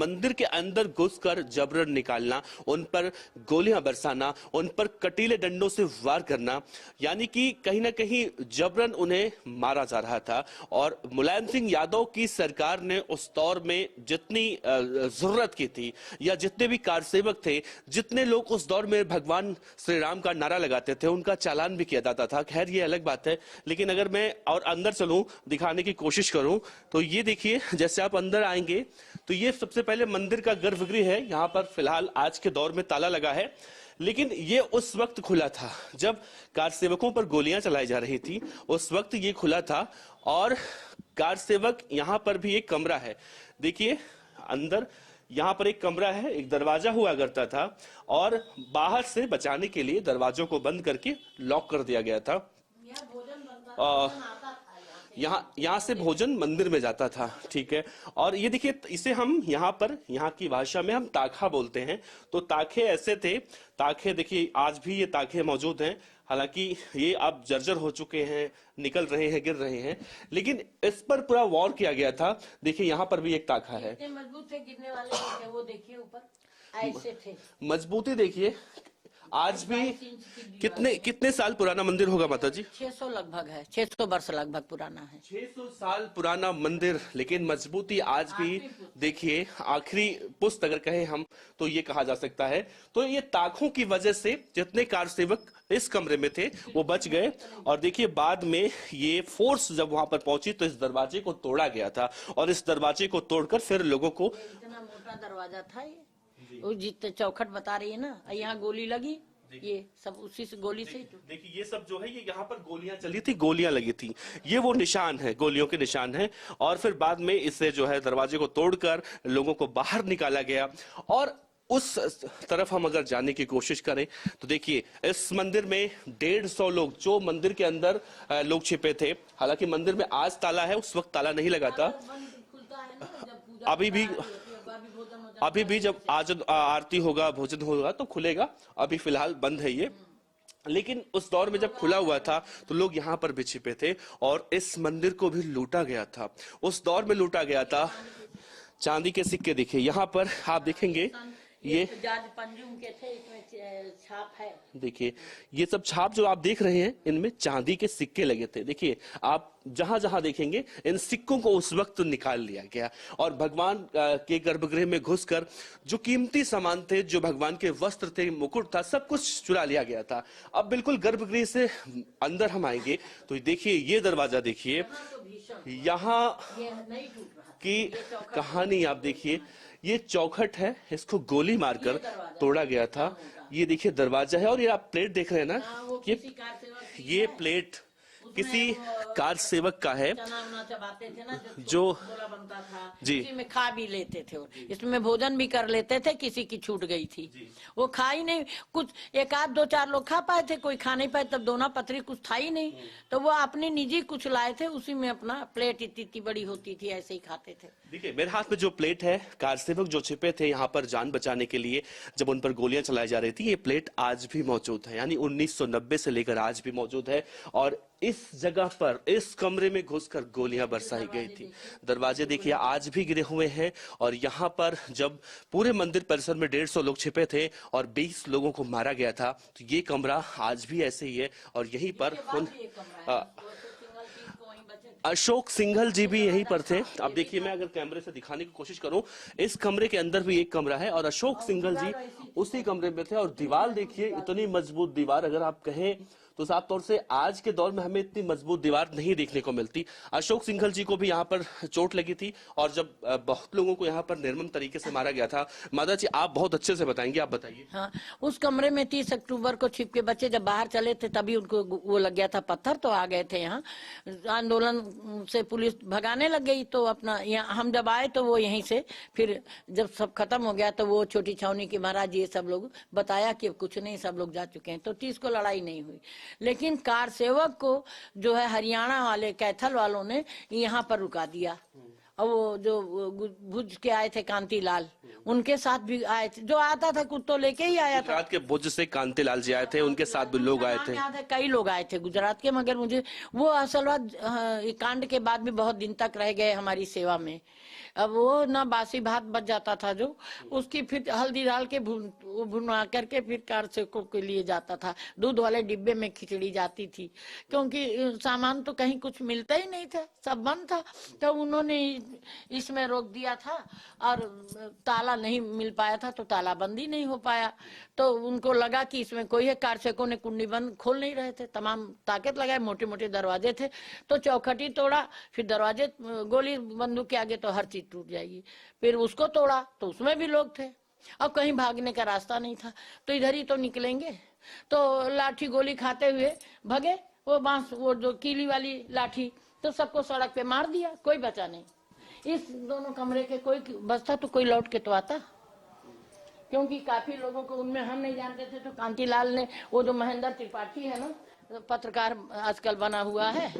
मंदिर के अंदर घुसकर जबरन निकालना, उन पर गोलियां बरसाना, उन पर कटीले डंडों से वार करना, यानी कि कहीं ना कहीं जबरन उन्हें मारा जा रहा था। और मुलायम सिंह यादव की सरकार ने उस दौर में जितनी जरूरत की थी, या जितने भी कारसेवक थे, जितने लोग उस दौर में भगवान श्री राम का नारा लगाते थे, उनका चालान भी किया जाता था। खैर ये अलग बात है, लेकिन अगर मैं और अंदर चलूं, दिखाने की कोशिश करूं, तो ये देखिए, जैसे आप अंदर आएंगे तो ये सबसे पहले मंदिर का गर्भगृह है। यहां पर फिलहाल आज के दौर में ताला लगा है, लेकिन ये उस वक्त खुला था जब कार सेवकों पर गोलियां चलाई जा रही थी, उस वक्त ये खुला था। और कार सेवक यहां पर भी एक कमरा है, देखिए अंदर यहां पर एक कमरा है, एक दरवाजा हुआ करता था, और बाहर से बचाने के लिए दरवाजों को बंद करके लॉक कर दिया गया था। यहाँ से भोजन मंदिर में जाता था, ठीक है। और ये देखिए, इसे हम यहाँ पर, यहाँ की भाषा में हम ताखा बोलते हैं। तो ताखे ऐसे थे, ताखे देखिए आज भी ये ताखे मौजूद हैं, हालांकि ये अब जर्जर हो चुके हैं, निकल रहे हैं, गिर रहे हैं, लेकिन इस पर पूरा वॉर किया गया था। देखिए यहाँ पर भी एक ताखा है, मजबूत थे, गिरने वाले थे, वो देखिए ऊपर ऐसे थे, मजबूती देखिए। आज भी कितने साल पुराना मंदिर होगा माता जी? 600 लगभग है, 600 वर्ष लगभग पुराना है। 600 साल पुराना मंदिर, लेकिन मजबूती आज भी देखिए, आखिरी पुस्त अगर कहें हम तो ये कहा जा सकता है। तो ये ताखों की वजह से जितने कार सेवक इस कमरे में थे वो बच गए। और देखिए बाद में ये फोर्स जब वहां पर पहुंची तो इस दरवाजे को तोड़ा गया था, और इस दरवाजे को तोड़कर फिर लोगों को, इतना मोटा दरवाजा था ये, वो जितने चौखट बता रही है ना, यहाँ गोली लगी, ये सब उसी से गोली से। देखिए ये सब जो है, ये यहाँ पर गोलियां चली थी, गोलियां लगी थी, ये वो निशान है, गोलियों के निशान है। और फिर बाद में इसे जो है दरवाजे को तोड़कर लोगों को बाहर निकाला गया। और उस तरफ हम अगर जाने की कोशिश करें तो देखिए, इस मंदिर में 150 लोग, जो मंदिर के अंदर लोग छिपे थे, हालांकि मंदिर में आज ताला है, उस वक्त ताला नहीं लगा था। अभी भी जब आज आरती होगा, भोजन होगा तो खुलेगा, अभी फिलहाल बंद है ये। लेकिन उस दौर में जब खुला हुआ था तो लोग यहाँ पर भी छिपे थे, और इस मंदिर को भी लूटा गया था, उस दौर में लूटा गया था। चांदी के सिक्के देखिए यहाँ पर आप देखेंगे, ये पंजुम के थे, इसमें छाप है, देखिए ये सब छाप जो आप देख रहे हैं, इनमें चांदी के सिक्के लगे थे। देखिए आप जहां जहां देखेंगे, इन सिक्कों को उस वक्त निकाल लिया गया, और भगवान के गर्भगृह में घुसकर जो कीमती सामान थे, जो भगवान के वस्त्र थे, मुकुट था, सब कुछ चुरा लिया गया था। अब बिल्कुल गर्भगृह से अंदर हम आएंगे तो देखिए ये दरवाजा देखिए, यहाँ की कहानी आप देखिए, ये चौखट है, इसको गोली मारकर तोड़ा गया था। ये देखिए दरवाजा है, और ये आप प्लेट देख रहे हैं ना, ये प्लेट किसी कार सेवक का है, चबाते थे ना, जो बनता था जी, में खा भी लेते थे, इसमें भोजन भी कर लेते थे। किसी की छूट गई थी, वो खा ही नहीं, कुछ एक आध दो चार लोग खा पाए थे, कोई खा नहीं पाए, तब दोना पथरी कुछ था ही नहीं, तो वो अपनी निजी कुछ लाए थे, उसी में अपना प्लेट इतनी बड़ी होती थी, ऐसे ही खाते थे। देखिए मेरे हाथ में जो प्लेट है, कार सेवक जो छिपे थे यहाँ पर जान बचाने के लिए, जब उन पर गोलियां चलाई जा रही थी, ये प्लेट आज भी मौजूद है, यानी 1990 से लेकर आज भी मौजूद है। और इस जगह पर, इस कमरे में घुसकर गोलियां बरसाई गई थी। दरवाजे देखिए आज भी गिरे हुए हैं, और यहाँ पर जब पूरे मंदिर परिसर में 150 लोग छिपे थे और 20 लोगों को मारा गया था, तो ये कमरा आज भी ऐसे ही है। और यहीं पर अशोक सिंघल जी भी यहीं पर थे। अब देखिए, मैं अगर कैमरे से दिखाने की कोशिश करूं, इस कमरे के अंदर भी एक कमरा है, और अशोक सिंघल जी उसी कमरे में थे। और दीवार देखिए, इतनी मजबूत दीवार, अगर आप कहें तो साफ तौर से आज के दौर में हमें इतनी मजबूत दीवार नहीं देखने को मिलती। अशोक सिंघल जी को भी यहाँ पर चोट लगी थी, और जब बहुत लोगों को यहाँ पर निर्मम तरीके से मारा गया था। माता जी आप बहुत अच्छे से बताएंगे, आप बताइए। हाँ, उस कमरे में 30 अक्टूबर को छिप के बच्चे जब बाहर चले थे, तभी उनको वो लग गया था पत्थर, तो आ गए थे यहाँ। आंदोलन से पुलिस भगाने लग गई, तो अपना यहाँ हम जब आए तो वो यहीं से, फिर जब सब खत्म हो गया तो वो छोटी छावनी के महाराज ये सब लोग बताया कि कुछ नहीं, सब लोग जा चुके हैं, तो 30 को लड़ाई नहीं हुई। लेकिन कार सेवक को जो है हरियाणा वाले कैथल वालों ने यहाँ पर रुका दिया, और वो जो भुज के आए थे कांतीलाल, उनके साथ भी आए थे। जो आता था कुछ तो लेके ही आया था। गुजरात के भुज से कांतिलाल जी आए थे, उनके साथ भी लोग आए थे। याद है, कई लोग आए थे गुजरात के, मगर मुझे वो असल बात ये कांड के बाद भी बहुत दिन तक रह गए हमारी सेवा में। अब वो ना बासी भात बच जाता था जो, उसकी फिर हल्दी डाल के भुना करके फिर कार सेवकों के लिए जाता था। दूध वाले डिब्बे में खिचड़ी जाती थी, क्योंकि सामान तो कहीं कुछ मिलता ही नहीं था, सब बंद था। तो उन्होंने इसमें रोक दिया था और ताला नहीं मिल पाया था, तो ताला बंदी नहीं हो पाया। तो उनको लगा कि इसमें कोई है। कार सेवकों ने कुंडी बंद खोल नहीं रहे थे, तमाम ताकत लगाए, मोटे मोटे दरवाजे थे, तो चौखटी तोड़ा, फिर दरवाजे गोली बंदूक के आगे तो हर चीज टूट जाएगी। फिर उसको तोड़ा तो उसमें भी लोग थे, अब कहीं भागने का रास्ता नहीं था, तो इधर ही तो निकलेंगे। तो लाठी गोली खाते हुए भगे, वो बांस, वो जो कीली वाली लाठी, तो सबको सड़क पे मार दिया, कोई बचा नहीं। इस दोनों कमरे के कोई बचता तो कोई लौट के तो आता, क्योंकि काफी लोगों को उनमें हम नहीं जानते थे। तो कांतीलाल ने, वो जो महेंद्र त्रिपाठी है ना, पत्रकार आजकल बना हुआ है,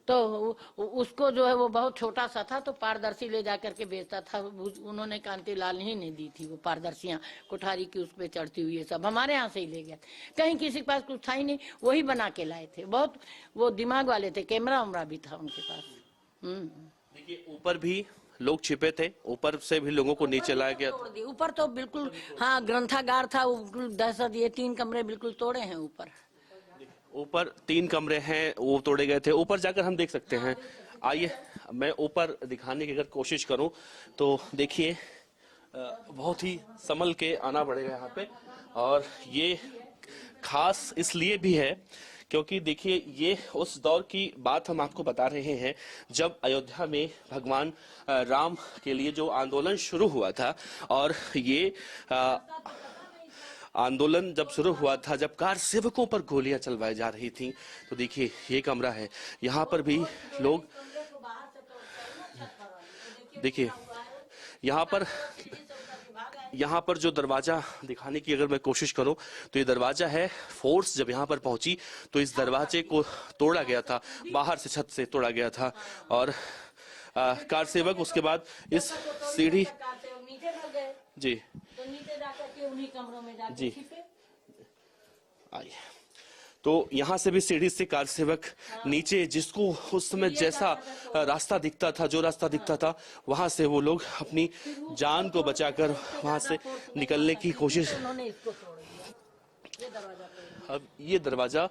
तो उसको जो है वो बहुत छोटा सा था, तो पारदर्शी ले जाकर के बेचता था। उन्होंने कांतीलाल ही नहीं दी थी वो पारदर्शियां, कोठारी की उस पे चढ़ती हुई, सब हमारे यहाँ से ही ले गए। कहीं किसी के पास कुछ था ही नहीं, वही बना के लाए थे। बहुत वो दिमाग वाले थे, कैमरा उमरा भी था उनके पास। देखिए ऊपर भी लोग छिपे थे, ऊपर से भी लोगों को नीचे लाया गया। ऊपर तो बिल्कुल, हाँ, ग्रंथागार था, वो दहशत, ये 3 कमरे बिल्कुल तोड़े हैं ऊपर। ऊपर 3 कमरे हैं, वो तोड़े गए थे। ऊपर जाकर हम देख सकते हैं। आइए मैं ऊपर दिखाने की अगर कोशिश करूं तो देखिए बहुत ही संभल के आना पड़ेगा यहाँ पे। और ये खास इसलिए भी है क्योंकि देखिए ये उस दौर की बात हम आपको बता रहे हैं जब अयोध्या में भगवान राम के लिए जो आंदोलन शुरू हुआ था। और ये आंदोलन जब शुरू हुआ था, जब कार सेवकों पर गोलियां चलवाई जा रही थी, तो देखिए ये कमरा है, यहाँ पर भी लोग, देखिए यहाँ पर जो दरवाजा दिखाने की अगर मैं कोशिश करूं तो ये दरवाजा है। फोर्स जब यहाँ पर पहुंची तो इस दरवाजे को तोड़ा गया था, बाहर से छत से तोड़ा गया था। और कार सेवक उसके बाद इस सीढ़ी, जी तो नीचे जाकर के उन्हीं कमरों में जाके जी आइए, तो यहाँ से भी सीढ़ी से कार सेवक नीचे, जिसको उस समय जैसा रास्ता दिखता था, जो रास्ता दिखता था, वहां से वो लोग अपनी जान को बचाकर वहां से निकलने की कोशिश। अब ये दरवाजा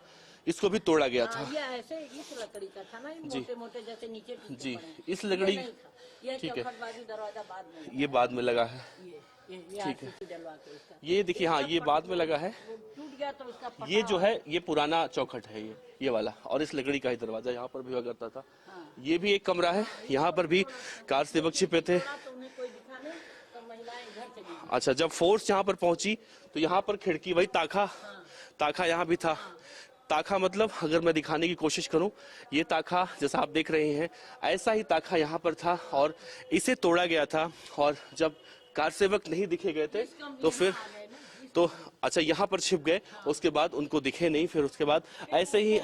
इसको भी तोड़ा गया था। ये ऐसे इस लकड़ी का था ना, मोटे मोटे जैसे नीचे जी, इस लकड़ी, ठीक है, दरवाजा बाद में, ये बाद में लगा है, ठीक है। ये देखिए, हाँ ये बाद में लगा है। टूट गया तो उसका, ये जो है ये पुराना चौखट है, ये वाला, और इस लकड़ी का ही दरवाजा यहाँ पर भी हुआ करता था। ये भी एक कमरा है, यहाँ पर भी कार सेवक छिपे थे। अच्छा, जब फोर्स यहाँ पर पहुंची तो यहाँ पर खिड़की, वही ताखा यहाँ भी था। ताखा मतलब अगर मैं दिखाने की कोशिश करूं, ये ताखा जैसा आप देख रहे हैं, ऐसा ही ताखा यहाँ पर था और इसे तोड़ा गया था। और जब कार सेवक नहीं दिखे गए थे तो फिर तो अच्छा यहाँ पर छिप गए, उसके बाद उनको दिखे नहीं, फिर उसके बाद ऐसे ही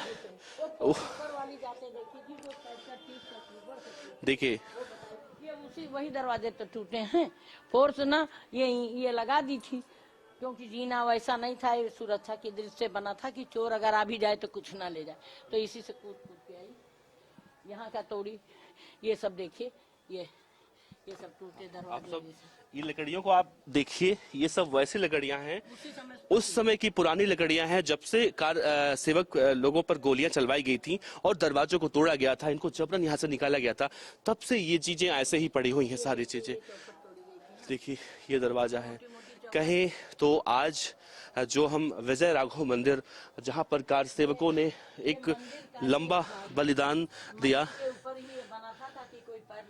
देखिए वही दरवाजे तो टूटे हैं। फोर्स ना ये लगा दी थी, क्योंकि जीना वैसा नहीं था, ये सुरक्षा की दृष्टि से बना था कि चोर अगर आ भी जाए तो कुछ ना ले जाए, तो इसी से कूद के आई। यहाँ का तोड़ी, ये सब देखिए, ये सब टूटे दरवाजे। ये लकड़ियों को आप देखिए, ये सब वैसी लकड़ियां हैं, उस समय की पुरानी लकड़ियां हैं, जब से कार सेवक लोगों पर गोलियां चलवाई गई थी और दरवाजों को तोड़ा गया था, इनको जबरन यहाँ से निकाला गया था, तब से ये चीजें ऐसे ही पड़ी हुई हैं, सारी चीजें। देखिए ये दरवाजा है। कहें तो आज जो हम विजय राघव मंदिर, जहां पर कार सेवकों ने एक लंबा बलिदान दिया,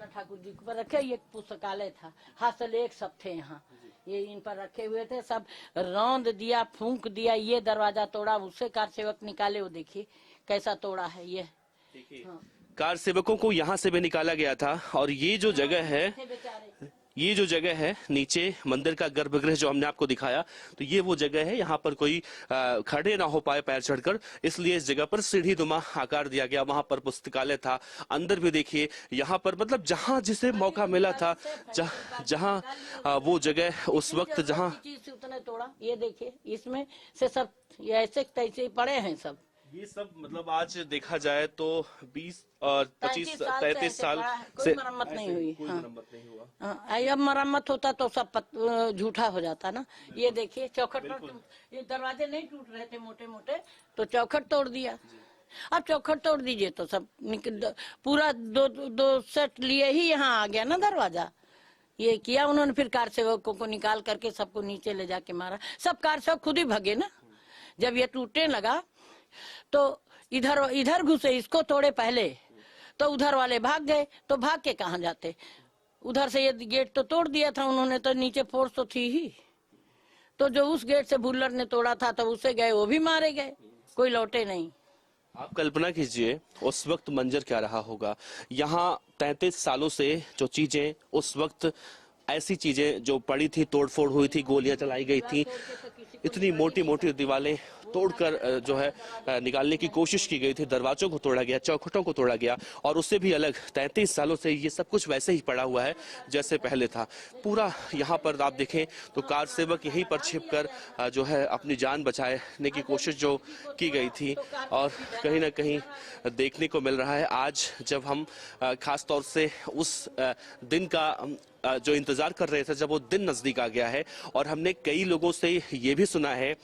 ठाकुर जी पर रखे, ये पुस्तकालय था, हस्तलेख सब थे यहाँ, ये इन पर रखे हुए थे, सब रौंद दिया, फूंक दिया, ये दरवाजा तोड़ा, उससे कार सेवक निकाले, वो देखिए कैसा तोड़ा है ये। हाँ। कार सेवकों को यहाँ से भी निकाला गया था। और ये जो जगह है, ये जो जगह है नीचे मंदिर का गर्भगृह जो हमने आपको दिखाया, तो ये वो जगह है, यहाँ पर कोई खड़े ना हो पाए पैर चढ़कर, इसलिए इस जगह पर सीढ़ीनुमा आकार दिया गया। वहां पर पुस्तकालय था, अंदर भी देखिए यहाँ पर मतलब जहां जिसे मौका मिला था, जहां वो जगह उस वक्त जहां चीज उतने तोड़ा। ये देखिए इसमें से सब ये ऐसे तैसे ही पड़े हैं सब। ये सब मतलब आज देखा जाए तो 20 और 25 33 साल कोई मरम्मत नहीं हुई। कोई मरम्मत नहीं हुआ। हाँ, अब मरम्मत होता तो सब झूठा हो जाता ना। ये देखिए चौखट, ये दरवाजे नहीं टूट रहे थे मोटे मोटे, तो चौखट तोड़ दिया। अब चौखट तोड़ दीजिए तो सब पूरा दो सेट लिए ही यहाँ आ गया ना दरवाजा। ये किया उन्होंने, फिर कार सेवकों को निकाल करके सबको नीचे ले जाके मारा। सब कार सेवक खुद ही भगे ना। जब ये टूटने लगा तो इधर घुसे, इसको तोड़े पहले, तो उधर वाले भाग गए। तो भाग के कहाँ जाते, उधर से ये गेट तो तोड़ दिया था उन्होंने, तो नीचे फोर्स तो थी ही। तो जो उस गेट से भुल्लर ने तोड़ा था तो उसे गए, वो भी मारे गए, कोई लौटे नहीं। आप कल्पना कीजिए उस वक्त मंजर क्या रहा होगा। यहाँ 33 सालों से जो चीजें उस वक्त, ऐसी चीजें जो पड़ी थी, तोड़फोड़ हुई थी, गोलियां चलाई गई थी, इतनी मोटी मोटी दीवारें तोड़कर जो है निकालने की कोशिश की गई थी, दरवाजों को तोड़ा गया, चौखटों को तोड़ा गया, और उससे भी अलग 33 सालों से ये सब कुछ वैसे ही पड़ा हुआ है जैसे पहले था। पूरा यहाँ पर आप देखें तो कार सेवक यहीं पर छिपकर जो है अपनी जान बचाने की कोशिश जो की गई थी, और कहीं ना कहीं देखने को मिल रहा है आज जब हम खास तौर से उस दिन का जो इंतजार कर रहे थे, जब वो दिन नजदीक आ गया है। और हमने कई लोगों से ये भी सुना है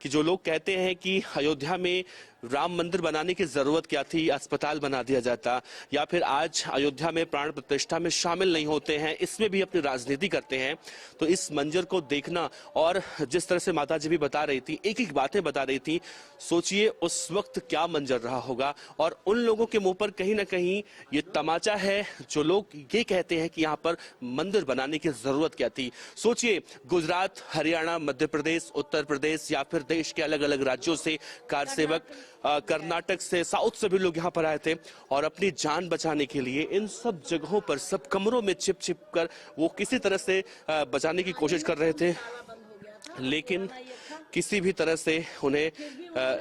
कि जो लोग कहते हैं कि अयोध्या में राम मंदिर बनाने की जरूरत क्या थी, अस्पताल बना दिया जाता, या फिर आज अयोध्या में प्राण प्रतिष्ठा में शामिल नहीं होते हैं, इसमें भी अपनी राजनीति करते हैं। तो इस मंजर को देखना, और जिस तरह से माता जी भी बता रही थी, एक एक बातें बता रही थी, सोचिए उस वक्त क्या मंजर रहा होगा। और उन लोगों के मुंह पर कहीं ना कहीं ये तमाचा है जो लोग ये कहते हैं कि यहाँ पर मंदिर बनाने की जरूरत क्या थी। सोचिए गुजरात, हरियाणा, मध्य प्रदेश, उत्तर प्रदेश या फिर देश के अलग अलग राज्यों से कार सेवक, कर्नाटक से, साउथ से भी लोग यहाँ पर आए थे, और अपनी जान बचाने के लिए इन सब जगहों पर, सब कमरों में छिप छिप कर वो किसी तरह से बचाने की कोशिश कर रहे थे, लेकिन किसी भी तरह से उन्हें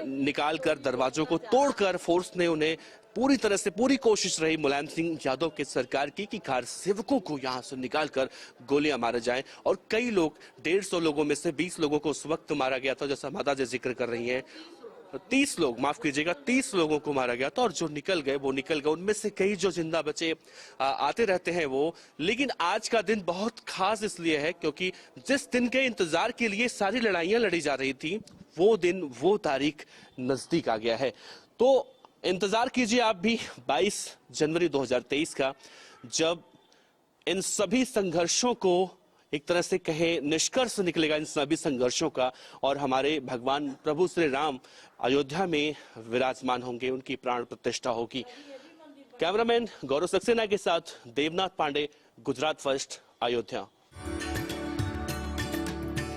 निकाल कर, दरवाजों को तोड़कर फोर्स ने उन्हें पूरी तरह से, पूरी कोशिश रही मुलायम सिंह यादव की सरकार की कि कार सेवकों को यहां से निकालकर गोलियां मारे जाएं। और कई लोग, 150 लोगों में से 20 लोगों को उस वक्त मारा गया था, जैसा माता जी जिक्र कर रही हैं। 30 लोग, माफ कीजिएगा, 30 लोगों को मारा गया था, और जो निकल गए वो निकल गए। उनमें से कई जो जिंदा बचे आते रहते हैं वो। लेकिन आज का दिन बहुत खास इसलिए है क्योंकि जिस दिन के इंतजार के लिए सारी लड़ाइयां लड़ी जा रही थी, वो दिन, वो तारीख नजदीक आ गया है। तो इंतजार कीजिए आप भी 22 जनवरी 2023 का, जब इन सभी संघर्षों को एक तरह से कहे निष्कर्ष निकलेगा, इन सभी संघर्षों का, और हमारे भगवान प्रभु श्री राम अयोध्या में विराजमान होंगे, उनकी प्राण प्रतिष्ठा होगी। कैमरामैन गौरव सक्सेना के साथ देवनाथ पांडे, गुजरात फर्स्ट, अयोध्या।